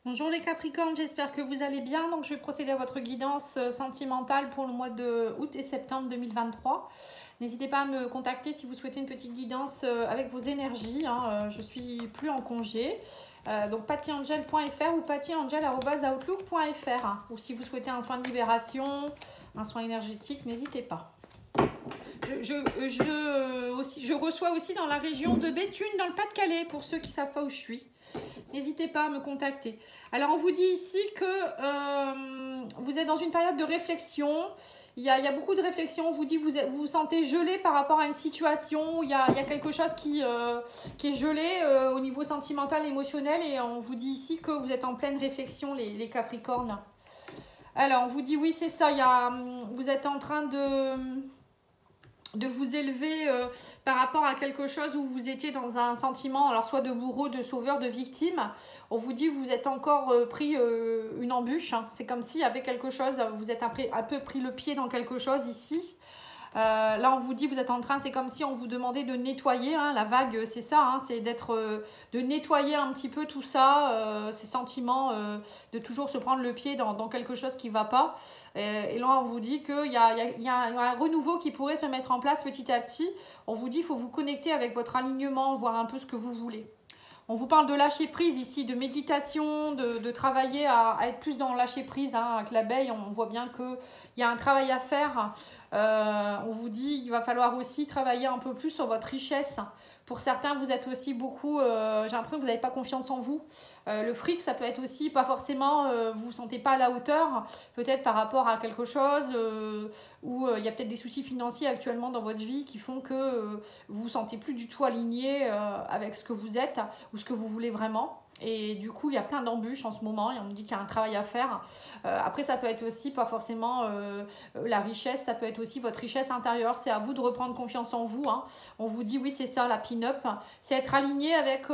Bonjour les Capricornes, j'espère que vous allez bien. Donc je vais procéder à votre guidance sentimentale pour le mois de août et septembre 2023. N'hésitez pas à me contacter si vous souhaitez une petite guidance avec vos énergies. Je suis plus en congé. Donc pattyangel.fr ou pattyangel@outlook.fr. Ou si vous souhaitez un soin de libération, un soin énergétique, n'hésitez pas. Je reçois aussi dans la région de Béthune, dans le Pas-de-Calais, pour ceux qui ne savent pas où je suis. N'hésitez pas à me contacter. Alors, on vous dit ici que vous êtes dans une période de réflexion. Il y a beaucoup de réflexion. On vous dit que vous vous sentez gelé par rapport à une situation. Il y a quelque chose qui est gelé au niveau sentimental, émotionnel. Et on vous dit ici que vous êtes en pleine réflexion, les Capricornes. Alors, on vous dit oui, c'est ça. Vous êtes en train de vous élever par rapport à quelque chose où vous étiez dans un sentiment, alors soit de bourreau, de sauveur, de victime. On vous dit que vous êtes encore pris une embûche. C'est comme s'il y avait quelque chose, vous êtes un peu pris le pied dans quelque chose ici. Là, on vous dit, vous êtes en train, c'est comme si on vous demandait de nettoyer. La vague, c'est ça, c'est de nettoyer un petit peu tout ça, ces sentiments, de toujours se prendre le pied dans quelque chose qui ne va pas. Et là, on vous dit qu'il y a un renouveau qui pourrait se mettre en place petit à petit. On vous dit qu'il faut vous connecter avec votre alignement, voir un peu ce que vous voulez. On vous parle de lâcher prise ici, de méditation, de travailler à être plus dans lâcher prise. Avec l'abeille, on voit bien qu'il y a un travail à faire. On vous dit qu'il va falloir aussi travailler un peu plus sur votre richesse. Pour certains, vous êtes aussi beaucoup, j'ai l'impression que vous n'avez pas confiance en vous. Le fric, ça peut être aussi pas forcément, vous ne vous sentez pas à la hauteur, peut-être par rapport à quelque chose, où il y a peut-être des soucis financiers actuellement dans votre vie qui font que vous ne vous sentez plus du tout aligné avec ce que vous êtes ou ce que vous voulez vraiment. Et du coup, il y a plein d'embûches en ce moment et on me dit qu'il y a un travail à faire. Après, ça peut être aussi pas forcément la richesse, ça peut être aussi votre richesse intérieure. C'est à vous de reprendre confiance en vous. On vous dit, oui, c'est ça, la pin-up. C'est être aligné avec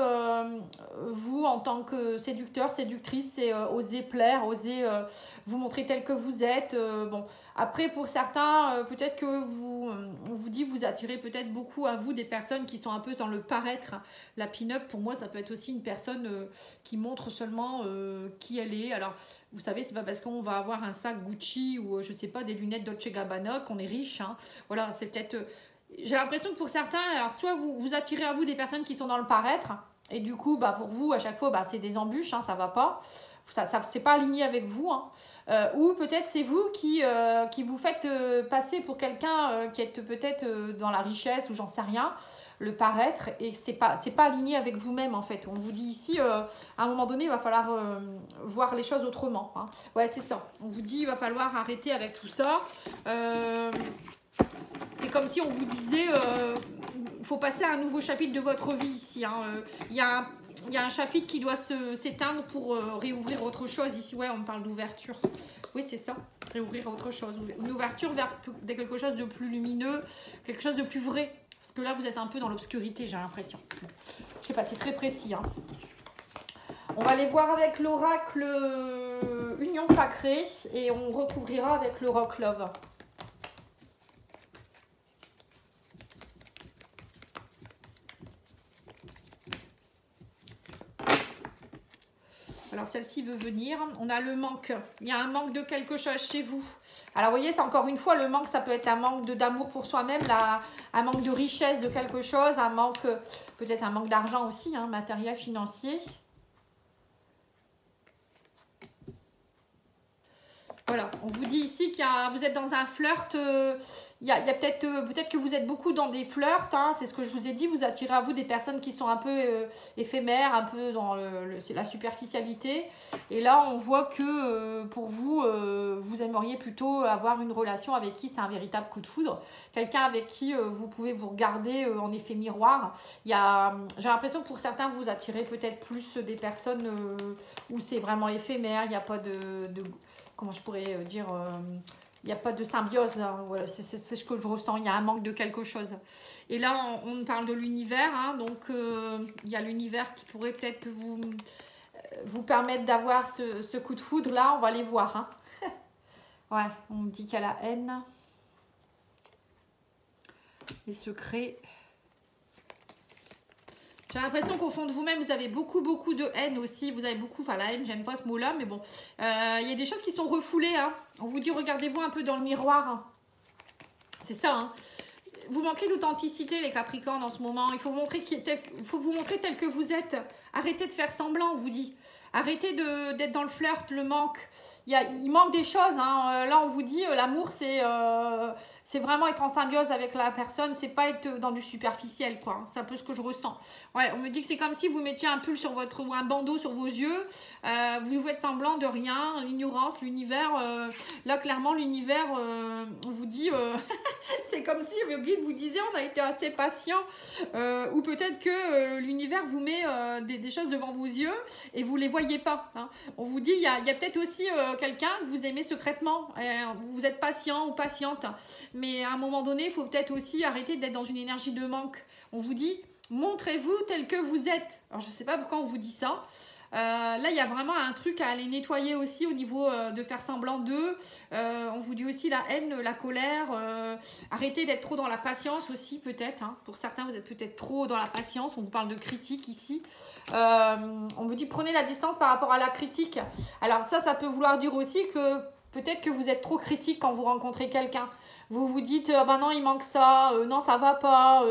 vous en tant que séducteur, séductrice. C'est oser plaire, oser vous montrer tel que vous êtes. Bon. Après, pour certains, peut-être que on vous dit vous attirez peut-être beaucoup à vous des personnes qui sont un peu dans le paraître. La pin-up, pour moi, ça peut être aussi une personne qui montre seulement qui elle est. Alors, vous savez, c'est pas parce qu'on va avoir un sac Gucci ou, je sais pas, des lunettes Dolce Gabbana qu'on est riche. Voilà, c'est peut-être... j'ai l'impression que pour certains, alors soit vous attirez à vous des personnes qui sont dans le paraître, et du coup, pour vous, à chaque fois, c'est des embûches, ça va pas. Ça c'est pas aligné avec vous. Ou peut-être c'est vous qui vous faites passer pour quelqu'un qui est peut-être dans la richesse ou j'en sais rien, le paraître, et c'est pas aligné avec vous-même en fait. On vous dit ici, à un moment donné, il va falloir voir les choses autrement. Ouais, c'est ça. On vous dit, il va falloir arrêter avec tout ça. C'est comme si on vous disait, il faut passer à un nouveau chapitre de votre vie ici. Il y a un chapitre qui doit s'éteindre pour réouvrir autre chose. Ici, ouais, on parle d'ouverture. Oui, c'est ça, réouvrir autre chose. Une ouverture vers quelque chose de plus lumineux, quelque chose de plus vrai. Parce que là, vous êtes un peu dans l'obscurité, j'ai l'impression. Je sais pas, c'est très précis. On va aller voir avec l'oracle Union Sacrée et on recouvrira avec le Rock Love. Alors celle-ci veut venir. On a le manque. Il y a un manque de quelque chose chez vous. Alors vous voyez, c'est encore une fois le manque, ça peut être un manque d'amour pour soi-même, un manque de richesse de quelque chose, un manque, peut-être un manque d'argent aussi, matériel, financier. Voilà, on vous dit ici que vous êtes dans un flirt. Il y a peut-être que vous êtes beaucoup dans des flirts, c'est ce que je vous ai dit, vous attirez à vous des personnes qui sont un peu éphémères, un peu dans la superficialité. Et là, on voit que pour vous, vous aimeriez plutôt avoir une relation avec qui c'est un véritable coup de foudre. Quelqu'un avec qui vous pouvez vous regarder en effet miroir. J'ai l'impression que pour certains, vous attirez peut-être plus des personnes où c'est vraiment éphémère, il n'y a pas comment je pourrais dire... il n'y a pas de symbiose, voilà, c'est ce que je ressens, il y a un manque de quelque chose. Et là, on parle de l'univers, donc il y a l'univers qui pourrait peut-être vous permettre d'avoir ce coup de foudre. Là, on va les voir. Ouais, on me dit qu'il y a la haine, les secrets, J'ai l'impression qu'au fond de vous-même, vous avez beaucoup de haine aussi. Vous avez beaucoup, enfin la haine, j'aime pas ce mot-là, mais bon. Il y a des choses qui sont refoulées. Hein. On vous dit, regardez-vous un peu dans le miroir. Hein. C'est ça. Hein. Vous manquez d'authenticité, les Capricornes, en ce moment. Il faut vous montrer tel que vous êtes. Arrêtez de faire semblant, on vous dit. Arrêtez d'être dans le flirt, le manque. Il manque des choses. Hein. Là, on vous dit, l'amour, c'est vraiment être en symbiose avec la personne. C'est pas être dans du superficiel, quoi. C'est un peu ce que je ressens. Ouais, on me dit que c'est comme si vous mettiez un pull sur ou un bandeau sur vos yeux. Vous faites semblant de rien. L'ignorance, l'univers. Là, clairement, l'univers, on vous dit... c'est comme si le guide vous disait, on a été assez patient. Ou peut-être que l'univers vous met des choses devant vos yeux et vous les voyez pas. Hein. On vous dit, il y a peut-être aussi quelqu'un que vous aimez secrètement. Vous êtes patient ou patiente. Mais à un moment donné, il faut peut-être aussi arrêter d'être dans une énergie de manque. On vous dit, montrez-vous tel que vous êtes. Alors, je ne sais pas pourquoi on vous dit ça. Là, il y a vraiment un truc à aller nettoyer aussi au niveau de faire semblant d'eux. On vous dit aussi la haine, la colère. Arrêtez d'être trop dans la patience aussi, peut-être. Hein. Pour certains, vous êtes peut-être trop dans la patience. On vous parle de critique ici. On vous dit prenez la distance par rapport à la critique. Alors ça peut vouloir dire aussi que peut-être que vous êtes trop critique quand vous rencontrez quelqu'un. Vous vous dites, ben non, il manque ça, non, ça va pas,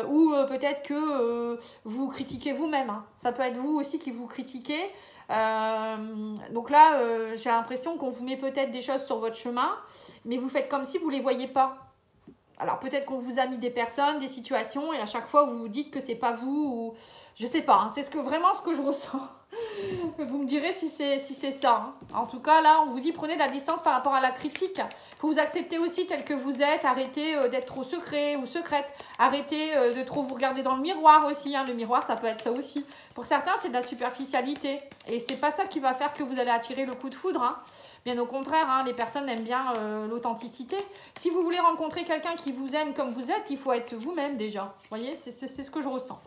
ou peut-être que vous critiquez vous-même. Hein. Ça peut être vous aussi qui vous critiquez. Donc là, j'ai l'impression qu'on vous met peut-être des choses sur votre chemin, mais vous faites comme si vous ne les voyez pas. Alors peut-être qu'on vous a mis des personnes, des situations, et à chaque fois, vous vous dites que c'est pas vous, ou je sais pas, hein, c'est vraiment ce que je ressens. Vous me direz si c'est ça. Hein. En tout cas, là, on vous dit prenez de la distance par rapport à la critique. Il faut vous accepter aussi tel que vous êtes. Arrêtez d'être trop secret ou secrète. Arrêtez de trop vous regarder dans le miroir aussi. Hein. Le miroir, ça peut être ça aussi. Pour certains, c'est de la superficialité. Et c'est pas ça qui va faire que vous allez attirer le coup de foudre. Hein. Bien au contraire, hein, les personnes aiment bien l'authenticité. Si vous voulez rencontrer quelqu'un qui vous aime comme vous êtes, il faut être vous-même déjà. Vous voyez, c'est ce que je ressens.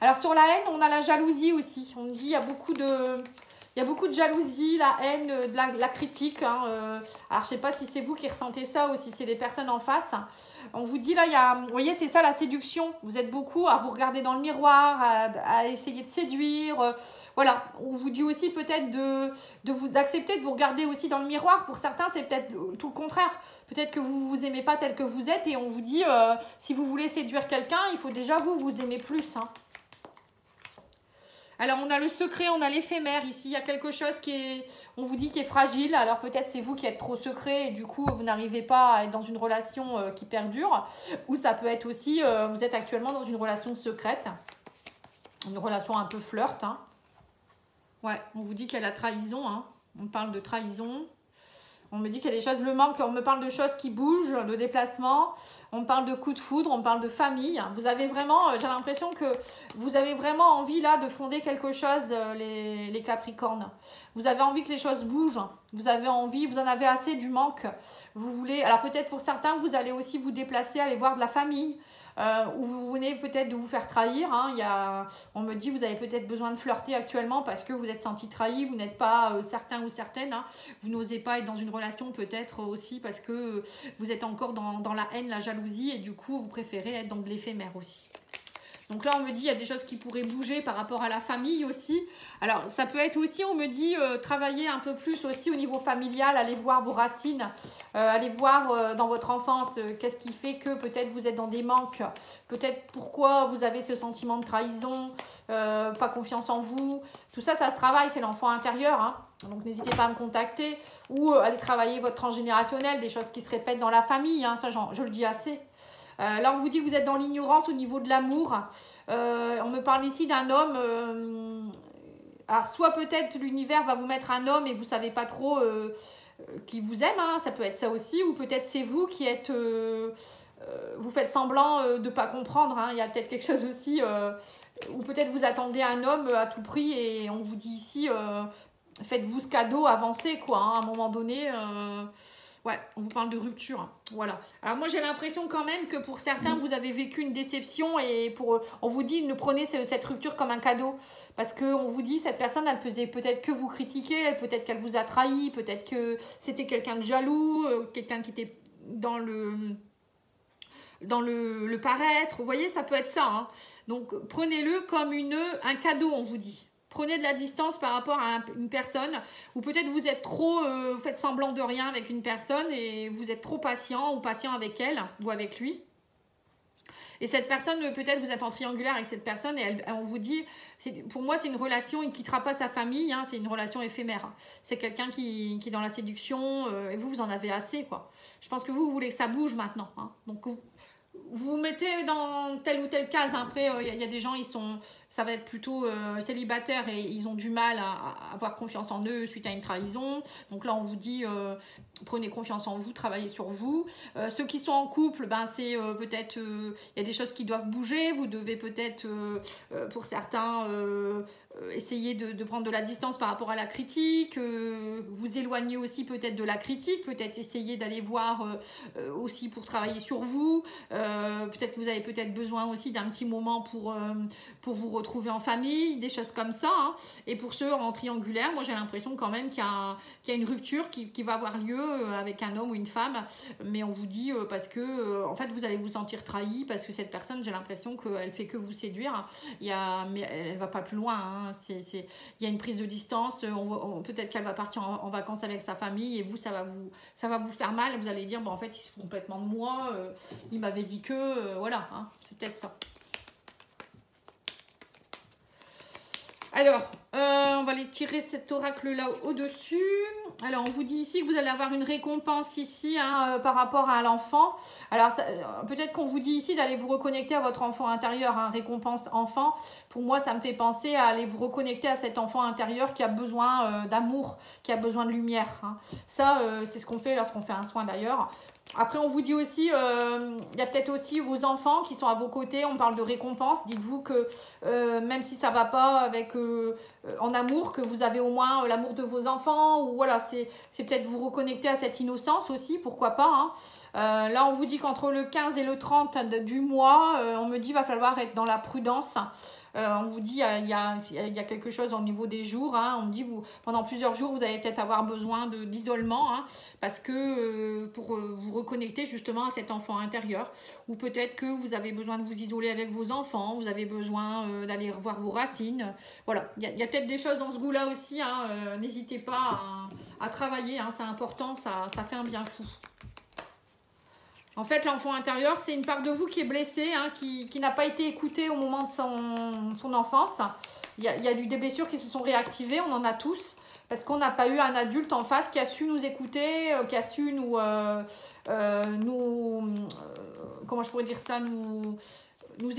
Alors sur la haine, on a la jalousie aussi. On dit il y a beaucoup de jalousie, la haine, de la critique. Hein, alors je sais pas si c'est vous qui ressentez ça ou si c'est les personnes en face. On vous dit là, vous voyez, c'est ça la séduction. Vous êtes beaucoup à vous regarder dans le miroir, à essayer de séduire. Voilà, on vous dit aussi peut-être d'accepter de vous regarder aussi dans le miroir. Pour certains, c'est peut-être tout le contraire. Peut-être que vous ne vous aimez pas tel que vous êtes et on vous dit, si vous voulez séduire quelqu'un, il faut déjà vous aimer plus. Hein. Alors, on a le secret, on a l'éphémère. Ici, il y a quelque chose on vous dit qui est fragile. Alors, peut-être c'est vous qui êtes trop secret et du coup, vous n'arrivez pas à être dans une relation qui perdure. Ou ça peut être aussi, vous êtes actuellement dans une relation secrète. Une relation un peu flirt. Hein. Ouais, on vous dit qu'il y a la trahison. Hein. On parle de trahison. On me dit qu'il y a des choses, le manque, on me parle de choses qui bougent, de déplacements, on me parle de coups de foudre, on me parle de famille. Vous avez vraiment, j'ai l'impression que vous avez vraiment envie là de fonder quelque chose, les Capricornes. Vous avez envie que les choses bougent, vous avez envie, vous en avez assez du manque. Vous voulez, alors peut-être pour certains, vous allez aussi vous déplacer, aller voir de la famille. Ou vous venez peut-être de vous faire trahir. Hein. On me dit vous avez peut-être besoin de flirter actuellement parce que vous êtes senti trahi, vous n'êtes pas certain ou certaine. Hein. Vous n'osez pas être dans une relation peut-être aussi parce que vous êtes encore dans la haine, la jalousie et du coup vous préférez être dans de l'éphémère aussi. Donc là, on me dit il y a des choses qui pourraient bouger par rapport à la famille aussi. Alors, ça peut être aussi, on me dit, travailler un peu plus aussi au niveau familial, aller voir vos racines, aller voir dans votre enfance qu'est-ce qui fait que peut-être vous êtes dans des manques, peut-être pourquoi vous avez ce sentiment de trahison, pas confiance en vous. Tout ça, ça se travaille, c'est l'enfant intérieur. Hein. Donc, n'hésitez pas à me contacter ou aller travailler votre transgénérationnel, des choses qui se répètent dans la famille. Hein. Ça, je le dis assez. Là, on vous dit que vous êtes dans l'ignorance au niveau de l'amour. On me parle ici d'un homme. Alors, soit peut-être l'univers va vous mettre un homme et vous ne savez pas trop qui vous aime. Hein, ça peut être ça aussi. Ou peut-être c'est vous qui êtes... vous faites semblant de ne pas comprendre. Hein, il y a peut-être quelque chose aussi. Ou peut-être vous attendez un homme à tout prix et on vous dit ici... faites-vous ce cadeau, avancez quoi. Hein, à un moment donné... Ouais, on vous parle de rupture. Voilà. Alors moi, j'ai l'impression quand même que pour certains, vous avez vécu une déception et on vous dit, ne prenez cette rupture comme un cadeau. Parce qu'on vous dit, cette personne, elle faisait peut-être que vous critiquer, peut-être qu'elle vous a trahi, peut-être que c'était quelqu'un de jaloux, quelqu'un qui était dans le paraître. Vous voyez, ça peut être ça. Hein. Donc, prenez-le comme un cadeau, on vous dit. Prenez de la distance par rapport à une personne, ou peut-être vous êtes trop, vous faites semblant de rien avec une personne et vous êtes trop patient ou patient avec elle ou avec lui. Et cette personne, peut-être vous êtes en triangulaire avec cette personne et on vous dit, pour moi c'est une relation, il ne quittera pas sa famille, hein, c'est une relation éphémère. C'est quelqu'un qui est dans la séduction et vous en avez assez, quoi. Je pense que vous voulez que ça bouge maintenant. Hein. Donc vous mettez dans telle ou telle case. Hein. Après, il y a des gens, ça va être plutôt célibataires et ils ont du mal à avoir confiance en eux suite à une trahison. Donc là, on vous dit, prenez confiance en vous, travaillez sur vous. Ceux qui sont en couple, ben, c'est peut-être, il y a des choses qui doivent bouger. Vous devez peut-être, pour certains, essayer de prendre de la distance par rapport à la critique, vous éloigner aussi peut-être de la critique, peut-être essayer d'aller voir aussi pour travailler sur vous, peut-être que vous avez peut-être besoin aussi d'un petit moment pour vous retrouver en famille, des choses comme ça. Hein. Et pour ceux en triangulaire, moi j'ai l'impression quand même qu'il y a une rupture qui va avoir lieu avec un homme ou une femme, mais on vous dit parce que en fait vous allez vous sentir trahi, parce que cette personne, j'ai l'impression qu'elle fait que vous séduire, mais elle va pas plus loin. Hein. Il y a une prise de distance, peut-être qu'elle va partir en vacances avec sa famille et vous, ça va vous faire mal. Vous allez dire, bon, en fait, il se fout complètement de moi, il m'avait dit que, voilà, hein, c'est peut-être ça. Alors, on va aller tirer cet oracle-là au-dessus. Alors, on vous dit ici que vous allez avoir une récompense ici hein, par rapport à l'enfant. Alors, peut-être qu'on vous dit ici d'aller vous reconnecter à votre enfant intérieur, hein, récompense enfant. Pour moi, ça me fait penser à aller vous reconnecter à cet enfant intérieur qui a besoin d'amour, qui a besoin de lumière. Hein. Ça, c'est ce qu'on fait lorsqu'on fait un soin d'ailleurs. Après, on vous dit aussi, il y a peut-être aussi vos enfants qui sont à vos côtés. On parle de récompense. Dites-vous que même si ça ne va pas avec en amour, que vous avez au moins l'amour de vos enfants. Ou voilà, c'est peut-être vous reconnecter à cette innocence aussi, pourquoi pas. Hein. Là, on vous dit qu'entre le 15 et le 30 du mois, on me dit qu'il va falloir être dans la prudence. On vous dit il y a quelque chose au niveau des jours. Hein. On me dit pendant plusieurs jours, vous allez peut-être avoir besoin d'isolement hein, parce que pour vous reconnecter justement à cet enfant intérieur. Ou peut-être que vous avez besoin de vous isoler avec vos enfants, vous avez besoin d'aller revoir vos racines. Voilà, il y a peut-être des choses dans ce goût-là aussi. Hein. N'hésitez pas à travailler, hein. C'est important, ça fait un bien fou. En fait, l'enfant intérieur, c'est une part de vous qui est blessée, hein, qui n'a pas été écoutée au moment de son enfance. Il y a eu des blessures qui se sont réactivées, on en a tous, parce qu'on n'a pas eu un adulte en face qui a su nous écouter, qui a su comment je pourrais dire ça, nous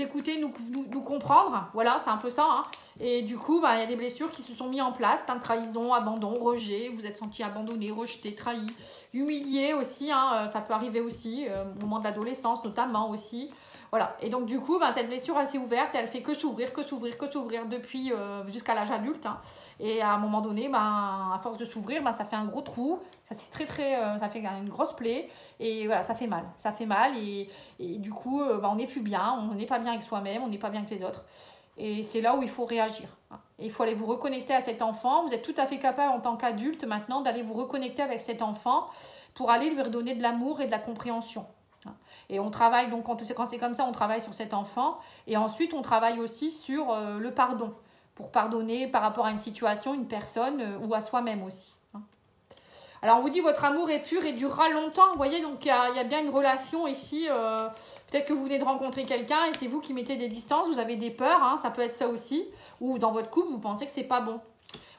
écouter, nous comprendre. Voilà, c'est un peu ça. Hein. Et du coup, il y a des blessures qui se sont mises en place. Trahison, abandon, rejet. Vous êtes senti abandonné, rejeté, trahi, humilié aussi. Hein, ça peut arriver aussi au moment de l'adolescence notamment aussi. Voilà. Et donc du coup, cette blessure, elle s'est ouverte et elle fait que s'ouvrir depuis jusqu'à l'âge adulte. Hein. Et à un moment donné, à force de s'ouvrir, ça fait un gros trou. Ça c'est ça fait une grosse plaie. Et voilà, ça fait mal. Ça fait mal et du coup, on n'est plus bien. On n'est pas bien avec soi-même. On n'est pas bien avec les autres. Et c'est là où il faut réagir. Et il faut aller vous reconnecter à cet enfant. Vous êtes tout à fait capable en tant qu'adulte maintenant d'aller vous reconnecter avec cet enfant pour aller lui redonner de l'amour et de la compréhension. Et on travaille, donc quand c'est comme ça, on travaille sur cet enfant. Et ensuite, on travaille aussi sur le pardon. Pour pardonner par rapport à une situation, une personne ou à soi-même aussi. Alors, on vous dit votre amour est pur et durera longtemps. Vous voyez, donc il y a bien une relation ici. Peut-être que vous venez de rencontrer quelqu'un et c'est vous qui mettez des distances. Vous avez des peurs, hein, ça peut être ça aussi. Ou dans votre couple, vous pensez que c'est pas bon.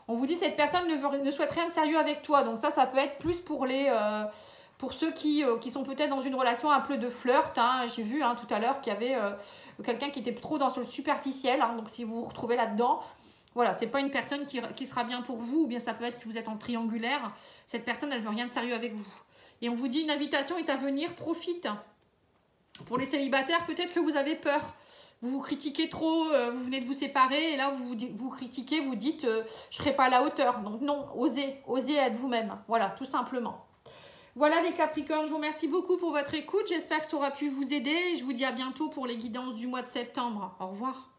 On vous dit cette personne ne souhaite rien de sérieux avec toi. Donc ça peut être plus pour ceux qui sont peut-être dans une relation un peu de flirt. Hein. J'ai vu tout à l'heure qu'il y avait quelqu'un qui était trop dans le superficiel. Hein. Donc si vous vous retrouvez là-dedans, voilà, c'est pas une personne qui sera bien pour vous. Ou bien ça peut être si vous êtes en triangulaire. Cette personne, elle veut rien de sérieux avec vous. Et on vous dit une invitation est à venir, profite. Pour les célibataires, peut-être que vous avez peur. Vous vous critiquez trop, vous venez de vous séparer et là vous critiquez, vous dites je ne serai pas à la hauteur. Donc non, osez être vous-même. Voilà, tout simplement. Voilà les Capricornes, je vous remercie beaucoup pour votre écoute. J'espère que ça aura pu vous aider. Je vous dis à bientôt pour les guidances du mois de septembre. Au revoir.